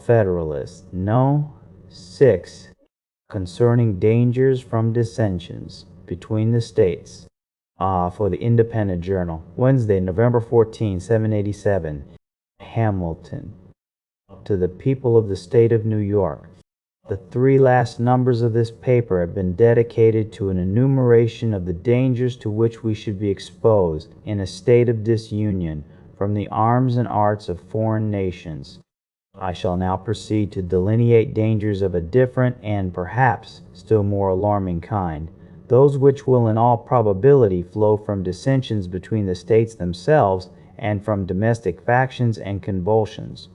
Federalist. No. 6. Concerning dangers from dissensions between the states. For the Independent Journal. Wednesday, November 14, 787. Hamilton. To the people of the state of New York. The 3 last numbers of this paper have been dedicated to an enumeration of the dangers to which we should be exposed in a state of disunion from the arms and arts of foreign nations. I shall now proceed to delineate dangers of a different and perhaps still more alarming kind, those which will in all probability flow from dissensions between the states themselves and from domestic factions and convulsions.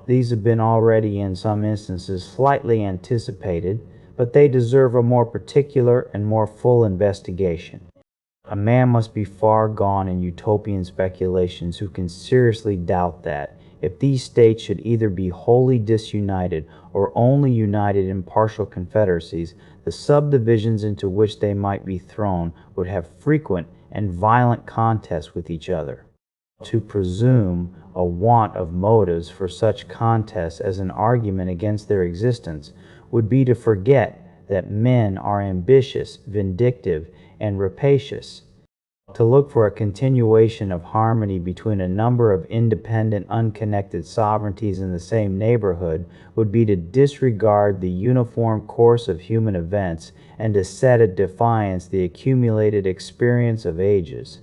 These have been already in some instances slightly anticipated, but they deserve a more particular and more full investigation. A man must be far gone in utopian speculations who can seriously doubt that, if these states should either be wholly disunited or only united in partial confederacies, the subdivisions into which they might be thrown would have frequent and violent contests with each other. To presume a want of motives for such contests as an argument against their existence would be to forget that men are ambitious, vindictive, and rapacious. To look for a continuation of harmony between a number of independent, unconnected sovereignties in the same neighborhood would be to disregard the uniform course of human events and to set at defiance the accumulated experience of ages.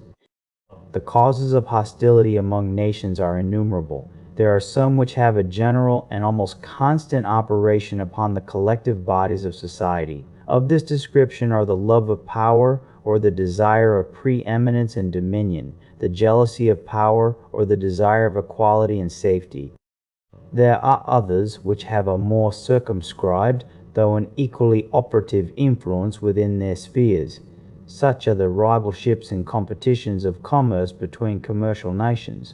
The causes of hostility among nations are innumerable. There are some which have a general and almost constant operation upon the collective bodies of society. Of this description are the love of power or the desire of preeminence and dominion, the jealousy of power or the desire of equality and safety. There are others which have a more circumscribed, though an equally operative influence within their spheres. Such are the rivalships and competitions of commerce between commercial nations.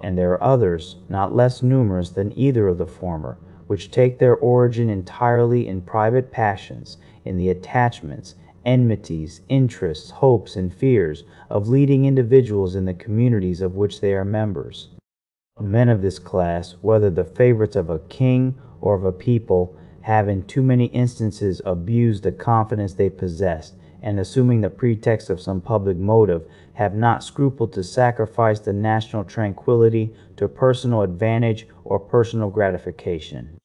And there are others, not less numerous than either of the former, which take their origin entirely in private passions, in the attachments, enmities, interests, hopes, and fears of leading individuals in the communities of which they are members. Men of this class, whether the favorites of a king or of a people, have in too many instances abused the confidence they possessed, and assuming the pretext of some public motive, have not scrupled to sacrifice the national tranquility to personal advantage or personal gratification.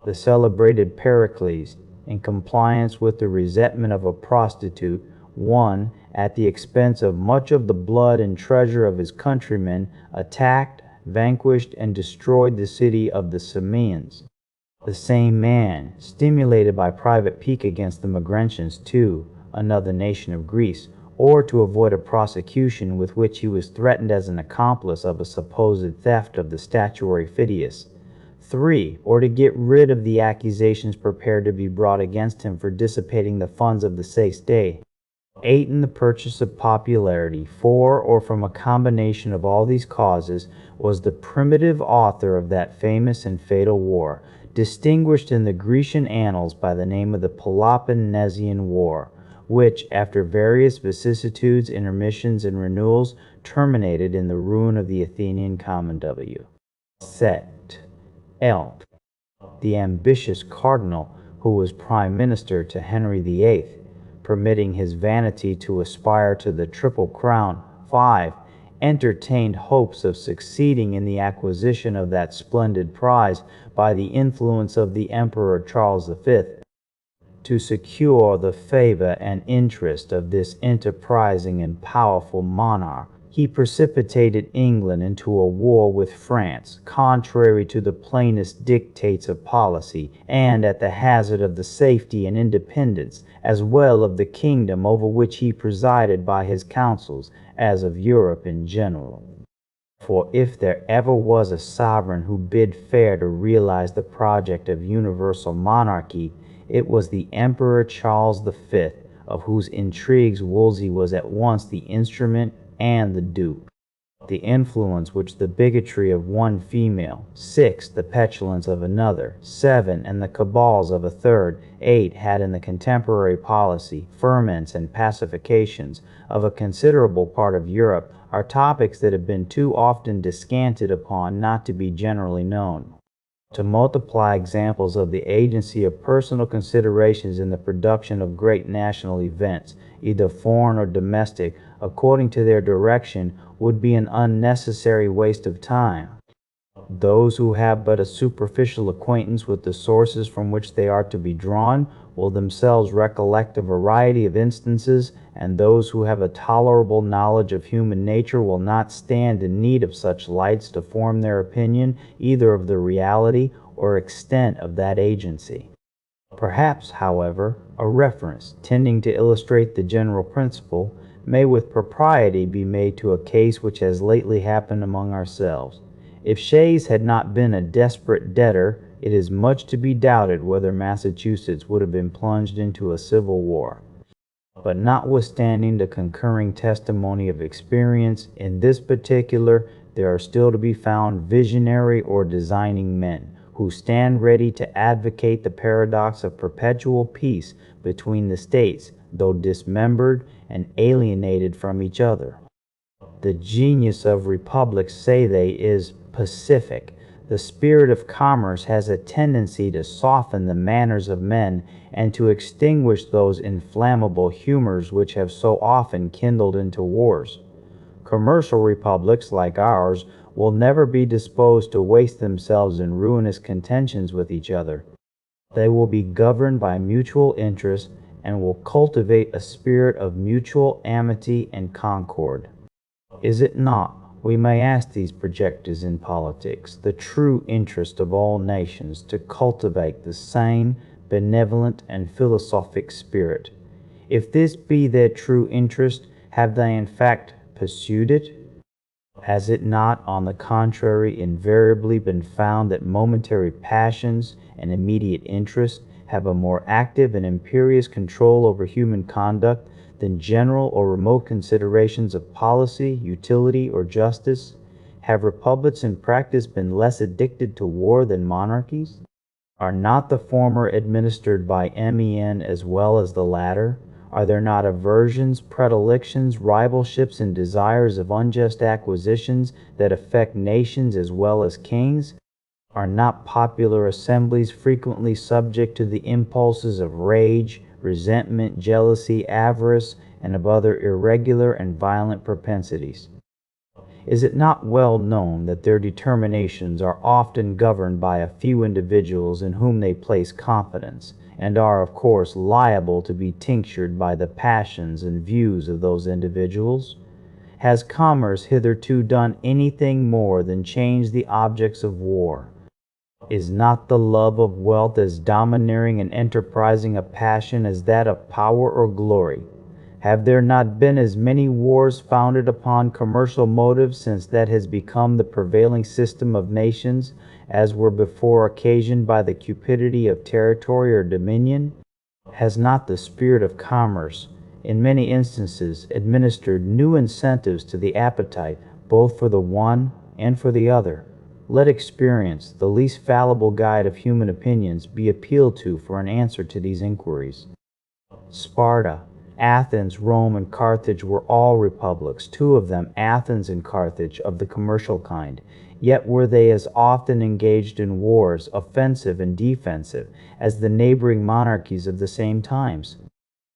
The celebrated Pericles, in compliance with the resentment of a prostitute, won, at the expense of much of the blood and treasure of his countrymen, attacked, vanquished, and destroyed the city of the Samians. The same man, stimulated by private pique against the Magrentians too, another nation of Greece, or to avoid a prosecution with which he was threatened as an accomplice of a supposed theft of the statuary Phidias. 3. Or to get rid of the accusations prepared to be brought against him for dissipating the funds of the State. 8. In the purchase of popularity. 4. Or from a combination of all these causes, was the primitive author of that famous and fatal war, distinguished in the Grecian annals by the name of the Peloponnesian War, which, after various vicissitudes, intermissions, and renewals, terminated in the ruin of the Athenian commonwealth. Set. Elk. The ambitious cardinal who was prime minister to Henry VIII, permitting his vanity to aspire to the triple crown. 5. Entertained hopes of succeeding in the acquisition of that splendid prize by the influence of the Emperor Charles V. To secure the favor and interest of this enterprising and powerful monarch, he precipitated England into a war with France, contrary to the plainest dictates of policy, and at the hazard of the safety and independence, as well of the kingdom over which he presided by his counsels, as of Europe in general. For if there ever was a sovereign who bid fair to realize the project of universal monarchy, it was the Emperor Charles V, of whose intrigues Wolsey was at once the instrument and the dupe. The influence which the bigotry of one female, 6. The petulance of another, 7. And the cabals of a third, 8. Had in the contemporary policy, ferments, and pacifications of a considerable part of Europe are topics that have been too often descanted upon not to be generally known. To multiply examples of the agency of personal considerations in the production of great national events, either foreign or domestic, according to their direction, would be an unnecessary waste of time. Those who have but a superficial acquaintance with the sources from which they are to be drawn will themselves recollect a variety of instances, and those who have a tolerable knowledge of human nature will not stand in need of such lights to form their opinion either of the reality or extent of that agency. Perhaps, however, a reference, tending to illustrate the general principle, may with propriety be made to a case which has lately happened among ourselves. If Shays had not been a desperate debtor, it is much to be doubted whether Massachusetts would have been plunged into a civil war. But notwithstanding the concurring testimony of experience, in this particular there are still to be found visionary or designing men, who stand ready to advocate the paradox of perpetual peace between the states, though dismembered and alienated from each other. The genius of republics, say they, is pacific. The spirit of commerce has a tendency to soften the manners of men and to extinguish those inflammable humors which have so often kindled into wars. Commercial republics like ours will never be disposed to waste themselves in ruinous contentions with each other. They will be governed by mutual interest and will cultivate a spirit of mutual amity and concord. Is it not, we may ask these projectors in politics, the true interest of all nations to cultivate the same benevolent and philosophic spirit? If this be their true interest, have they in fact pursued it? Has it not, on the contrary, invariably been found that momentary passions and immediate interest have a more active and imperious control over human conduct than general or remote considerations of policy, utility, or justice? Have republics in practice been less addicted to war than monarchies? Are not the former administered by men as well as the latter? Are there not aversions, predilections, rivalships, and desires of unjust acquisitions that affect nations as well as kings? Are not popular assemblies frequently subject to the impulses of rage, resentment, jealousy, avarice, and of other irregular and violent propensities? Is it not well known that their determinations are often governed by a few individuals in whom they place confidence, and are of course liable to be tinctured by the passions and views of those individuals? Has commerce hitherto done anything more than change the objects of war? Is not the love of wealth as domineering and enterprising a passion as that of power or glory? Have there not been as many wars founded upon commercial motives since that has become the prevailing system of nations, as were before occasioned by the cupidity of territory or dominion? Has not the spirit of commerce, in many instances, administered new incentives to the appetite, both for the one and for the other? Let experience, the least fallible guide of human opinions, be appealed to for an answer to these inquiries. Sparta, Athens, Rome, and Carthage were all republics, two of them, Athens and Carthage, of the commercial kind. Yet were they as often engaged in wars, offensive and defensive, as the neighboring monarchies of the same times.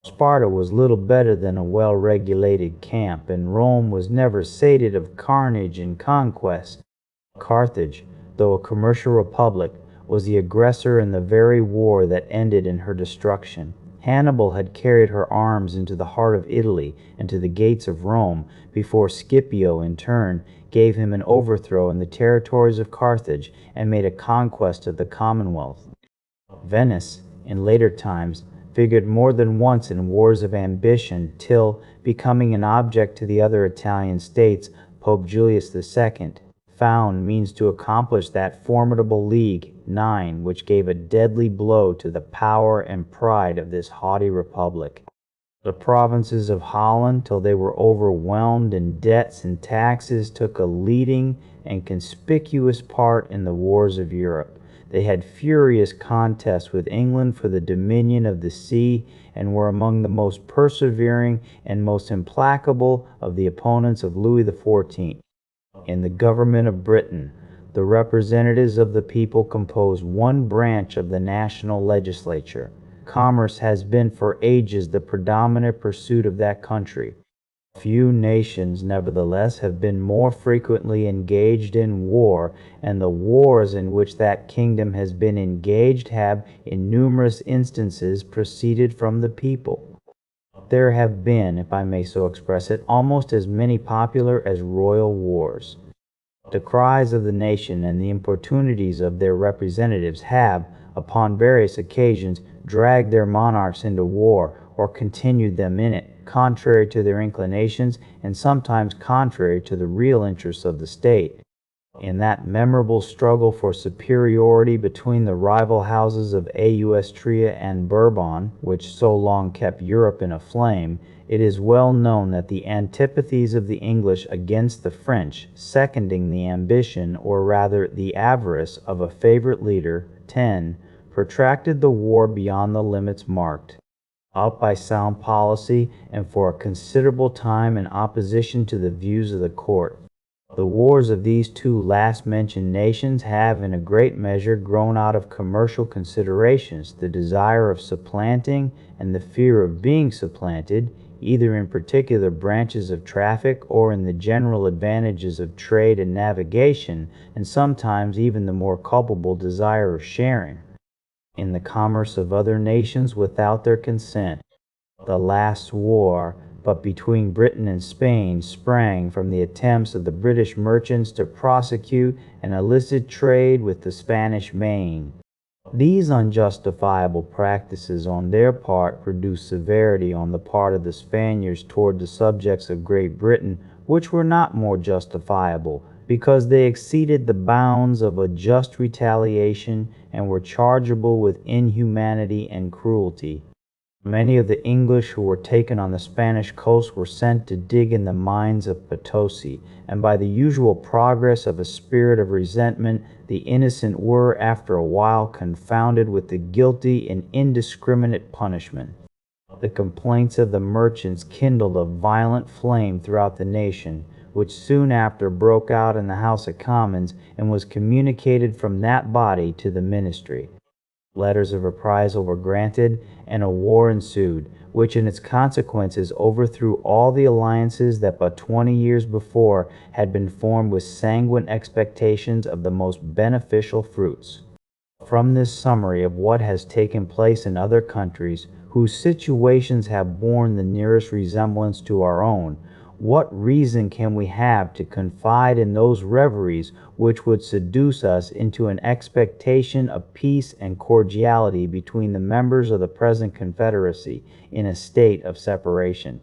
Sparta was little better than a well-regulated camp, and Rome was never sated of carnage and conquest. Carthage, though a commercial republic, was the aggressor in the very war that ended in her destruction. Hannibal had carried her arms into the heart of Italy and to the gates of Rome before Scipio, in turn, gave him an overthrow in the territories of Carthage and made a conquest of the Commonwealth. Venice, in later times, figured more than once in wars of ambition till, becoming an object to the other Italian states, Pope Julius II found means to accomplish that formidable League IX which gave a deadly blow to the power and pride of this haughty republic. The provinces of Holland, till they were overwhelmed in debts and taxes, took a leading and conspicuous part in the wars of Europe. They had furious contests with England for the dominion of the sea, and were among the most persevering and most implacable of the opponents of Louis XIV. In the government of Britain, The representatives of the people compose one branch of the national legislature. Commerce has been for ages the predominant pursuit of that country. Few nations, nevertheless, have been more frequently engaged in war, and the wars in which that kingdom has been engaged have, in numerous instances, proceeded from the people. There have been, if I may so express it, almost as many popular as royal wars. The cries of the nation and the importunities of their representatives have, upon various occasions, dragged their monarchs into war, or continued them in it, contrary to their inclinations, and sometimes contrary to the real interests of the state. In that memorable struggle for superiority between the rival houses of Austria and Bourbon, which so long kept Europe in a flame, it is well known that the antipathies of the English against the French, seconding the ambition, or rather the avarice, of a favorite leader, 10, protracted the war beyond the limits marked out by sound policy and for a considerable time in opposition to the views of the court. The wars of these two last-mentioned nations have in a great measure grown out of commercial considerations, the desire of supplanting and the fear of being supplanted, either in particular branches of traffic or in the general advantages of trade and navigation, and sometimes even the more culpable desire of sharing in the commerce of other nations without their consent. The last war, but between Britain and Spain, sprang from the attempts of the British merchants to prosecute an illicit trade with the Spanish Main. These unjustifiable practices on their part produced severity on the part of the Spaniards toward the subjects of Great Britain, which were not more justifiable, because they exceeded the bounds of a just retaliation and were chargeable with inhumanity and cruelty. Many of the English who were taken on the Spanish coast were sent to dig in the mines of Potosi, and by the usual progress of a spirit of resentment, the innocent were, after a while, confounded with the guilty in indiscriminate punishment. The complaints of the merchants kindled a violent flame throughout the nation, which soon after broke out in the House of Commons and was communicated from that body to the ministry. Letters of reprisal were granted, and a war ensued, which in its consequences overthrew all the alliances that but 20 years before had been formed with sanguine expectations of the most beneficial fruits. From this summary of what has taken place in other countries, whose situations have borne the nearest resemblance to our own, what reason can we have to confide in those reveries which would seduce us into an expectation of peace and cordiality between the members of the present Confederacy in a state of separation?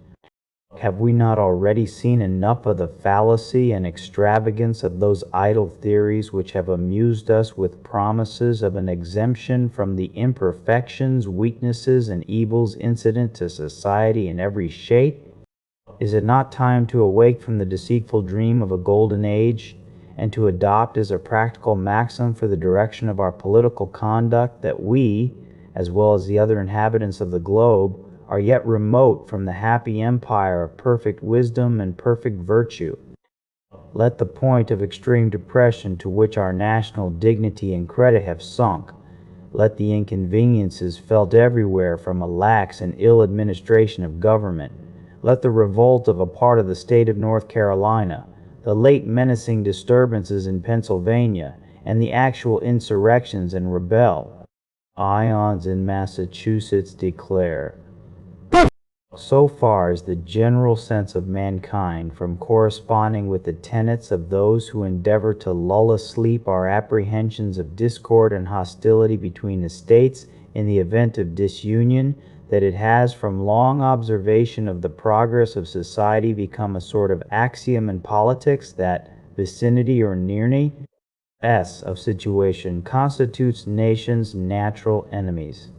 Have we not already seen enough of the fallacy and extravagance of those idle theories which have amused us with promises of an exemption from the imperfections, weaknesses, and evils incident to society in every shape? Is it not time to awake from the deceitful dream of a golden age, and to adopt as a practical maxim for the direction of our political conduct that we, as well as the other inhabitants of the globe, are yet remote from the happy empire of perfect wisdom and perfect virtue? Let the point of extreme depression to which our national dignity and credit have sunk, let the inconveniences felt everywhere from a lax and ill administration of government, let the revolt of a part of the state of North Carolina, the late menacing disturbances in Pennsylvania, and the actual insurrections and rebellions in Massachusetts declare. So far is the general sense of mankind from corresponding with the tenets of those who endeavor to lull asleep our apprehensions of discord and hostility between the states in the event of disunion, that it has from long observation of the progress of society become a sort of axiom in politics that vicinity or nearness of situation constitutes nations' natural enemies.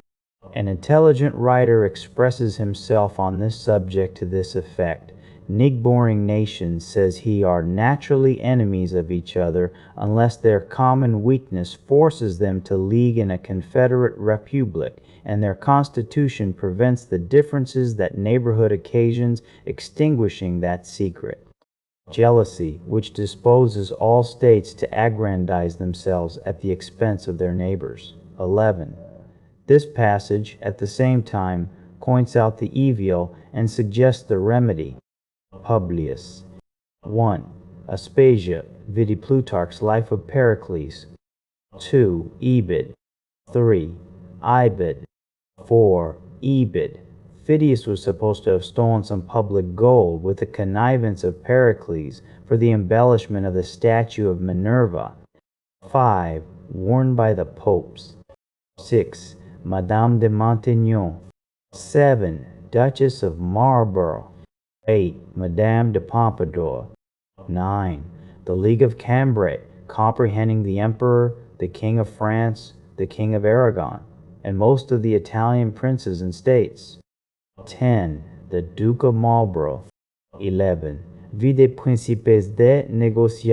An intelligent writer expresses himself on this subject to this effect: "Neighboring nations, says he, are naturally enemies of each other unless their common weakness forces them to league in a confederate republic, and their constitution prevents the differences that neighborhood occasions extinguishing that secret." Jealousy, which disposes all states to aggrandize themselves at the expense of their neighbors. 11. This passage, at the same time, points out the evil and suggests the remedy. Publius. 1. Aspasia, vide Plutarch's Life of Pericles. 2. Ebed. 3. Ibid. 4. Ebed. Phidias was supposed to have stolen some public gold with the connivance of Pericles for the embellishment of the statue of Minerva. 5. Worn by the popes. 6. Madame de Maintenon. 7. Duchess of Marlborough. 8. Madame de Pompadour. 9. The League of Cambrai, comprehending the Emperor, the King of France, the King of Aragon, and most of the Italian princes and states. 10. The Duke of Marlborough. 11. Vide Principes de Negociations.